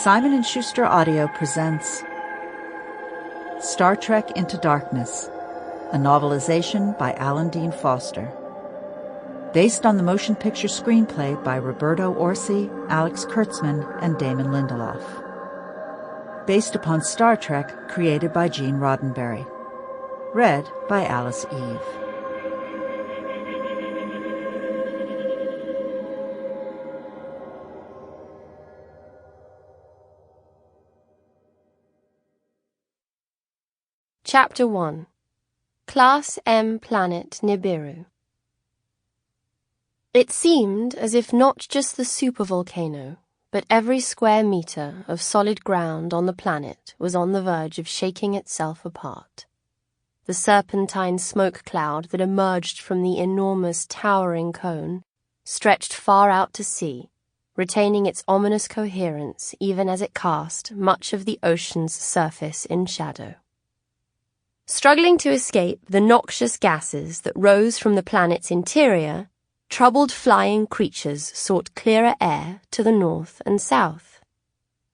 Simon & Schuster Audio presents Star Trek Into Darkness, a novelization by Alan Dean Foster. Based on the motion picture screenplay by Roberto Orci, Alex Kurtzman, and Damon Lindelof. Based upon Star Trek created by Gene Roddenberry. Read by Alice Eve. Chapter 1. Class M Planet Nibiru. It seemed as if not just the supervolcano, but every square meter of solid ground on the planet was on the verge of shaking itself apart. The serpentine smoke cloud that emerged from the enormous towering cone stretched far out to sea, retaining its ominous coherence even as it cast much of the ocean's surface in shadow. Struggling to escape the noxious gases that rose from the planet's interior, troubled flying creatures sought clearer air to the north and south.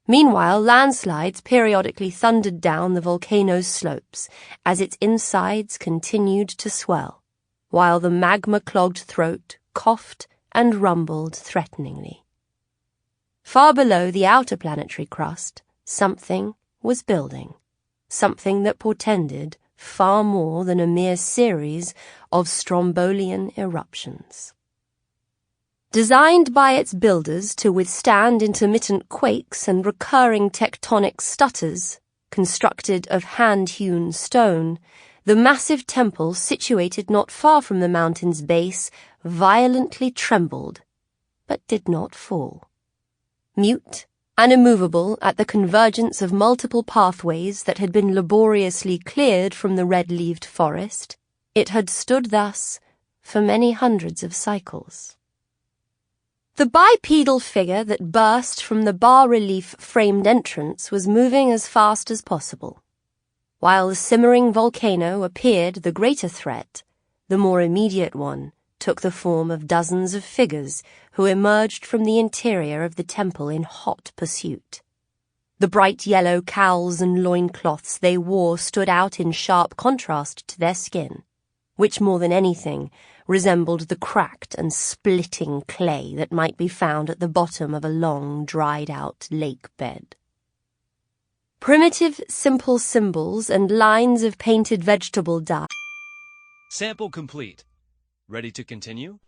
Meanwhile, landslides periodically thundered down the volcano's slopes as its insides continued to swell, while the magma-clogged throat coughed and rumbled threateningly. Far below the outer planetary crust, something was building. Something that portended far more than a mere series of Strombolian eruptions. Designed by its builders to withstand intermittent quakes and recurring tectonic stutters, constructed of hand-hewn stone, the massive temple situated not far from the mountain's base violently trembled, but did not fall. Mute and immovable at the convergence of multiple pathways that had been laboriously cleared from the red-leaved forest, it had stood thus for many hundreds of cycles. The bipedal figure that burst from the bas-relief-framed entrance was moving as fast as possible. While the simmering volcano appeared the greater threat, the more immediate one took the form of dozens of figures who emerged from the interior of the temple in hot pursuit. The bright yellow cowls and loincloths they wore stood out in sharp contrast to their skin, which more than anything resembled the cracked and splitting clay that might be found at the bottom of a long, dried-out lake bed. Primitive, simple symbols and lines of painted vegetable dye. Sample complete. Ready to continue?